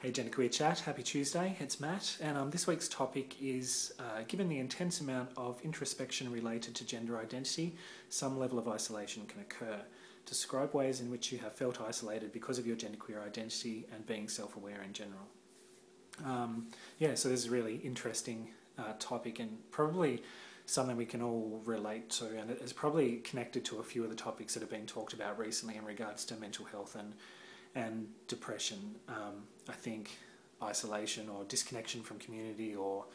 Hey GenderqueerChat, happy Tuesday, it's Matt, and this week's topic is given the intense amount of introspection related to gender identity, some level of isolation can occur. Describe ways in which you have felt isolated because of your genderqueer identity and being self-aware in general. So this is a really interesting topic and probably something we can all relate to, and it's probably connected to a few of the topics that have been talked about recently in regards to mental health and depression. I think isolation or disconnection from community or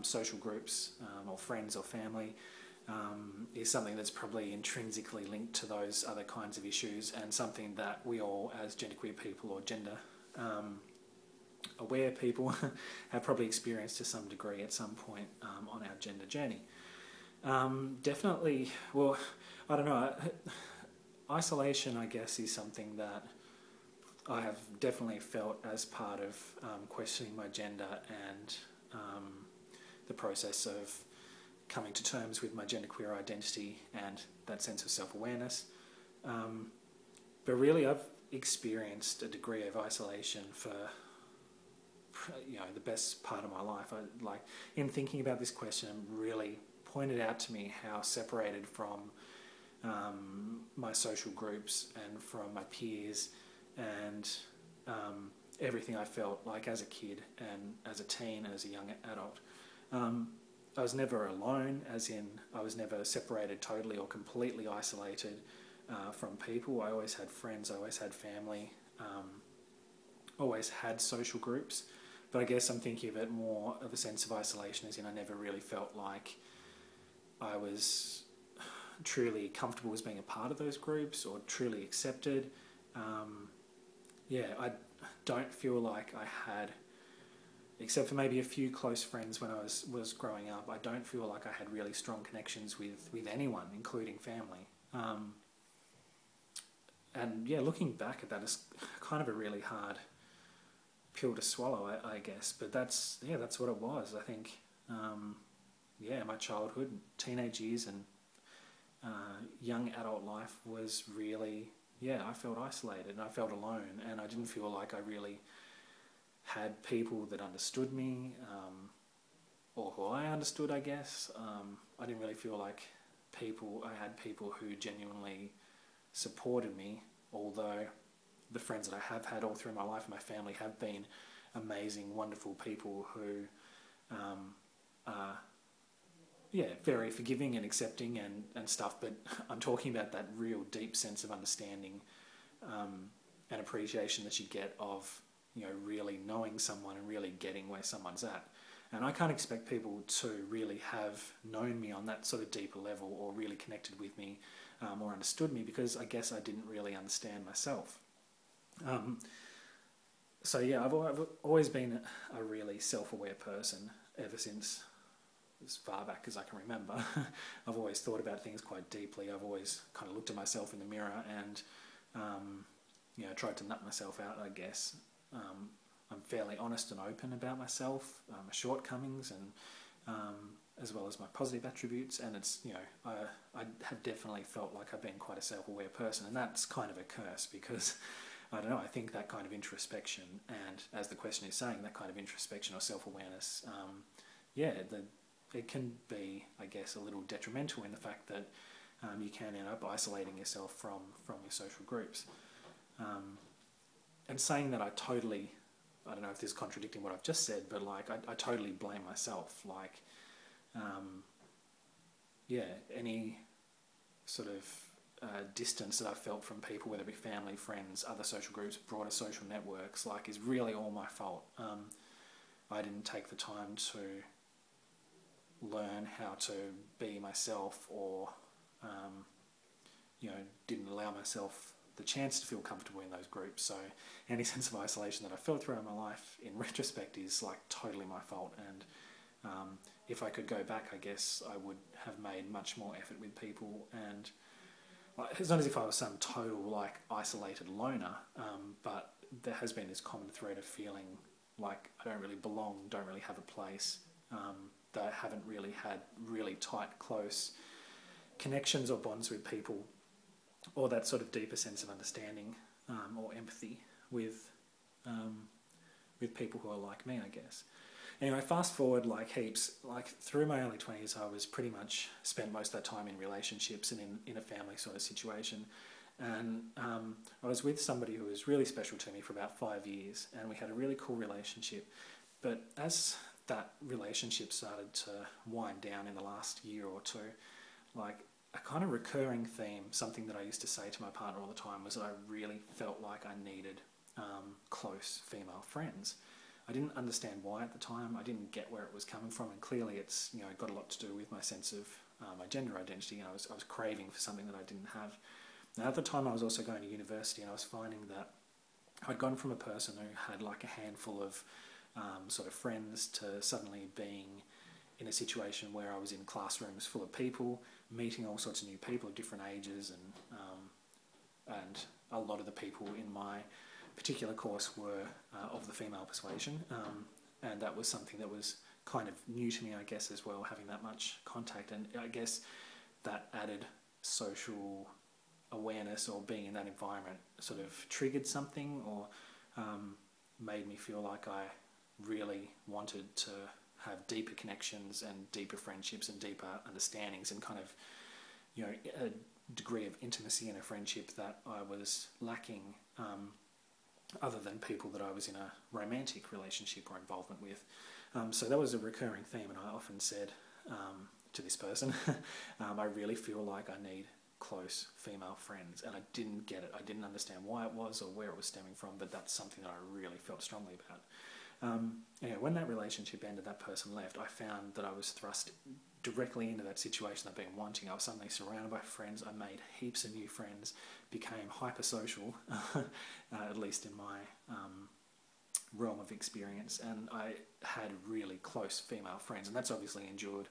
social groups or friends or family is something that's probably intrinsically linked to those other kinds of issues, and something that we all as genderqueer people or gender aware people have probably experienced to some degree at some point on our gender journey. Definitely, well, I don't know, isolation I guess is something that I have definitely felt as part of questioning my gender and the process of coming to terms with my genderqueer identity and that sense of self-awareness. But really I've experienced a degree of isolation for the best part of my life. In thinking about this question, really pointed out to me how separated from my social groups and from my peers and everything I felt like as a kid and as a teen and as a young adult. I was never alone, as in I was never separated totally or completely isolated from people. I always had friends, I always had family, always had social groups. But I guess I'm thinking of it more of a sense of isolation, as in I never really felt like I was truly comfortable as being a part of those groups or truly accepted. I don't feel like I had, except for maybe a few close friends when I was growing up, I don't feel like I had really strong connections with anyone, including family. Looking back at that is kind of a really hard pill to swallow, I guess, but that's what it was. I think, my childhood, teenage years and young adult life was really, I felt isolated and I felt alone, and I didn't feel like I really had people that understood me, or who I understood, I guess. I didn't really feel like I had people who genuinely supported me, although the friends that I have had all through my life and my family have been amazing, wonderful people who are very forgiving and accepting and stuff, but I'm talking about that real deep sense of understanding and appreciation that you get of really knowing someone and really getting where someone's at. And I can't expect people to really have known me on that sort of deeper level or really connected with me or understood me, because I guess I didn't really understand myself. I've always been a really self-aware person ever since as far back as I can remember. I've always thought about things quite deeply. I've always kind of looked at myself in the mirror and tried to nut myself out, I guess. I'm fairly honest and open about myself, my shortcomings, and as well as my positive attributes. And it's I have definitely felt like I've been quite a self-aware person, and that's kind of a curse, because I don't know, I think that kind of introspection, and as the question is saying, that kind of introspection or self-awareness, it can be, I guess, a little detrimental in the fact that you can end up isolating yourself from your social groups. And saying that, I don't know if this is contradicting what I've just said, but I totally blame myself. Any sort of distance that I felt from people, whether it be family, friends, other social groups, broader social networks, is really all my fault. I didn't take the time to learn how to be myself, or didn't allow myself the chance to feel comfortable in those groups. So any sense of isolation that I felt throughout my life, in retrospect, is totally my fault. And if I could go back, I guess I would have made much more effort with people. And it's not as if I was some total isolated loner, but there has been this common thread of feeling like I don't really belong, don't really have a place, that I haven't really had really tight, close connections or bonds with people, or that sort of deeper sense of understanding or empathy with with people who are like me, I guess. Anyway, fast forward like heaps, like through my early 20s, I was pretty much spent most of that time in relationships and in a family sort of situation. And I was with somebody who was really special to me for about 5 years, and we had a really cool relationship. But as that relationship started to wind down in the last year or two, like a kind of recurring theme, something that I used to say to my partner all the time, was that I really felt like I needed close female friends. I didn't understand why at the time. I didn't get where it was coming from, and clearly it's got a lot to do with my sense of my gender identity. I was craving for something that I didn't have. Now at the time I was also going to university, and I was finding that I'd gone from a person who had like a handful of sort of friends to suddenly being in a situation where I was in classrooms full of people, meeting all sorts of new people of different ages, and a lot of the people in my particular course were of the female persuasion, and that was something that was kind of new to me, I guess, as well, having that much contact. And I guess that added social awareness, or being in that environment, sort of triggered something, or made me feel like I really wanted to have deeper connections and deeper friendships and deeper understandings, and kind of a degree of intimacy in a friendship that I was lacking, other than people that I was in a romantic relationship or involvement with. So that was a recurring theme, and I often said to this person, I really feel like I need close female friends, and I didn't get it. I didn't understand why it was or where it was stemming from, but that's something that I really felt strongly about. Anyway, when that relationship ended, that person left, I found that I was thrust directly into that situation I've been wanting. I was suddenly surrounded by friends. I made heaps of new friends, became hypersocial, at least in my realm of experience, and I had really close female friends, and that's obviously endured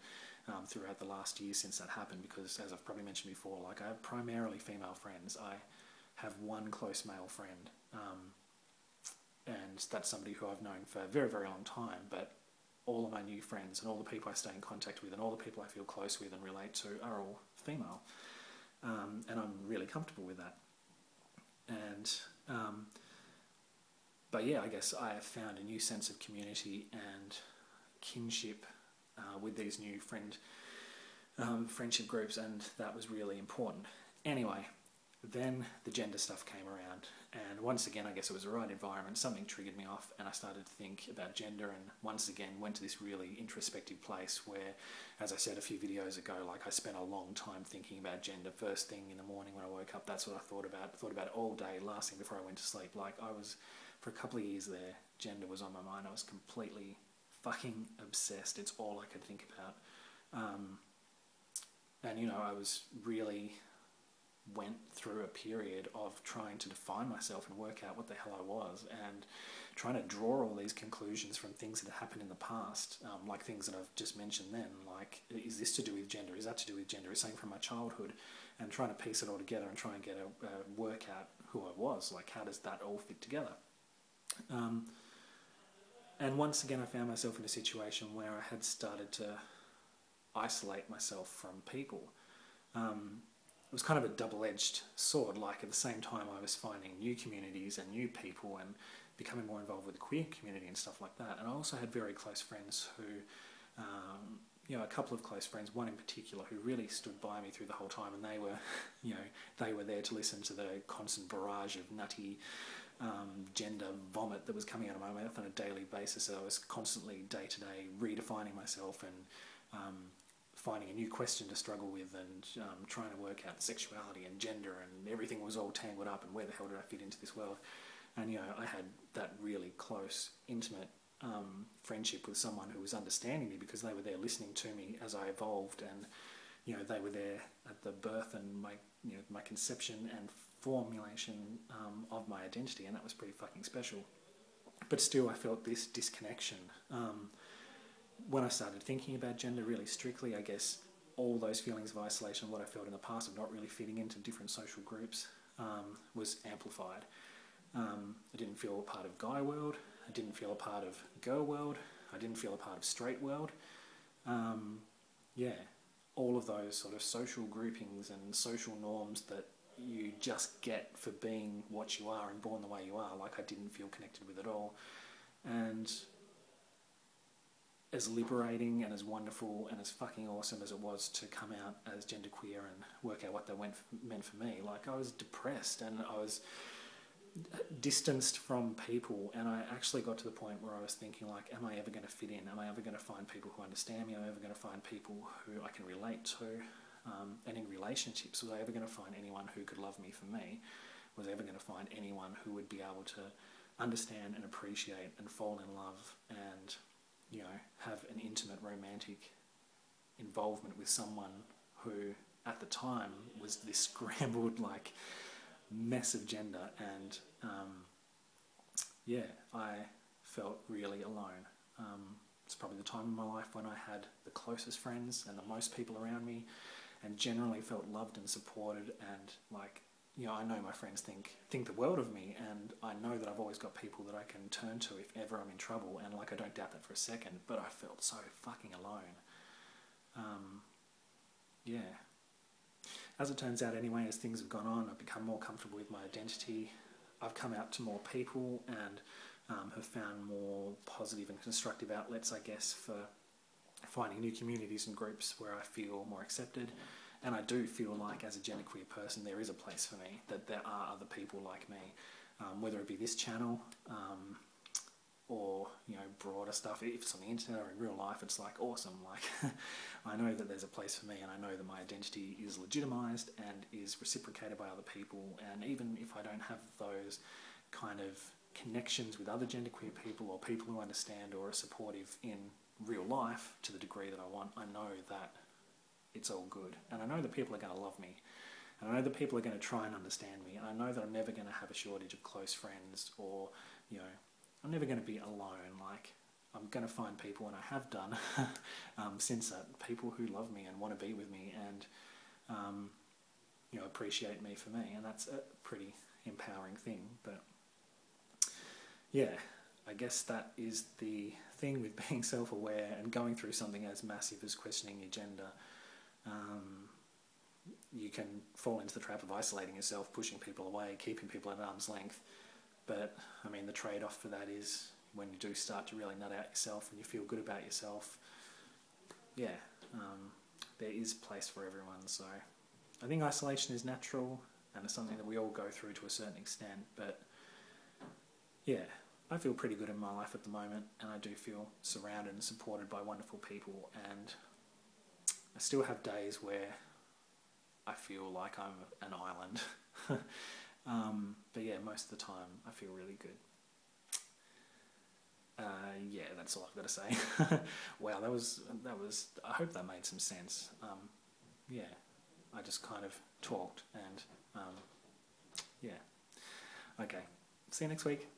throughout the last year since that happened, because as I've probably mentioned before, like I have primarily female friends. I have one close male friend, and that's somebody who I've known for a very, very long time, but all of my new friends and all the people I stay in contact with and all the people I feel close with and relate to are all female, and I'm really comfortable with that. And but yeah, I guess I have found a new sense of community and kinship with these new friendship groups, and that was really important. Anyway, then the gender stuff came around, and once again, I guess it was the right environment. Something triggered me off, and I started to think about gender, and once again went to this really introspective place where, as I said a few videos ago, like I spent a long time thinking about gender. First thing in the morning when I woke up, that's what I thought about. I thought about it all day, last thing before I went to sleep. Like I was, for a couple of years there, gender was on my mind. I was completely fucking obsessed. It's all I could think about. And I was really went through a period of trying to define myself and work out what the hell I was, and trying to draw all these conclusions from things that had happened in the past, like things that I've just mentioned then, like, is this to do with gender, is that to do with gender, is something from my childhood, and trying to piece it all together and try and get work out who I was, like how does that all fit together. And once again I found myself in a situation where I had started to isolate myself from people. It was kind of a double-edged sword. Like at the same time I was finding new communities and new people and becoming more involved with the queer community and stuff like that. And I also had very close friends who, a couple of close friends, one in particular who really stood by me through the whole time, and they were, they were there to listen to the constant barrage of nutty gender vomit that was coming out of my mouth on a daily basis. So I was constantly day to day redefining myself and finding a new question to struggle with, and trying to work out sexuality and gender, and everything was all tangled up, and where the hell did I fit into this world? And I had that really close, intimate friendship with someone who was understanding me, because they were there listening to me as I evolved, and they were there at the birth and my conception and formulation of my identity, and that was pretty fucking special. But still I felt this disconnection. When I started thinking about gender really strictly, I guess all those feelings of isolation, what I felt in the past of not really fitting into different social groups, was amplified. I didn't feel a part of guy world, I didn't feel a part of girl world, I didn't feel a part of straight world. All of those sort of social groupings and social norms that you just get for being what you are and born the way you are, like I didn't feel connected with at all. And as liberating and as wonderful and as fucking awesome as it was to come out as genderqueer and work out what that meant for me, like, I was depressed and I was distanced from people, and I actually got to the point where I was thinking, like, am I ever going to fit in? Am I ever going to find people who understand me? Am I ever going to find people who I can relate to? And in relationships, was I ever going to find anyone who could love me for me? Was I ever going to find anyone who would be able to understand and appreciate and fall in love and, you know, have an intimate romantic involvement with someone who at the time was this scrambled, like, mess of gender? And yeah, I felt really alone. It's probably the time in my life when I had the closest friends and the most people around me, and generally felt loved and supported, and, like, you know, I know my friends think the world of me, and I know that I've always got people that I can turn to if ever I'm in trouble, and, like, I don't doubt that for a second, but I felt so fucking alone. Yeah. As it turns out anyway, as things have gone on, I've become more comfortable with my identity. I've come out to more people and have found more positive and constructive outlets, I guess, for finding new communities and groups where I feel more accepted. And I do feel like, as a genderqueer person, there is a place for me, that there are other people like me, whether it be this channel or, you know, broader stuff. If it's on the internet or in real life, it's like awesome. Like, I know that there's a place for me, and I know that my identity is legitimised and is reciprocated by other people. And even if I don't have those kind of connections with other genderqueer people or people who understand or are supportive in real life to the degree that I want, I know that it's all good. And I know that people are going to love me. And I know that people are going to try and understand me. And I know that I'm never going to have a shortage of close friends, or, you know, I'm never going to be alone. Like, I'm going to find people, and I have done since that, people who love me and want to be with me and, you know, appreciate me for me. And that's a pretty empowering thing. But yeah, I guess that is the thing with being self-aware and going through something as massive as questioning your gender. You can fall into the trap of isolating yourself, pushing people away, keeping people at arm's length. But, I mean, the trade-off for that is when you do start to really nut out yourself and you feel good about yourself, yeah, there is place for everyone. So I think isolation is natural and it's something that we all go through to a certain extent. But, yeah, I feel pretty good in my life at the moment, and I do feel surrounded and supported by wonderful people. And I still have days where I feel like I'm an island. But yeah, most of the time I feel really good. Yeah, that's all I've got to say. Wow, that was, I hope that made some sense. Yeah, I just kind of talked and, yeah. Okay, see you next week.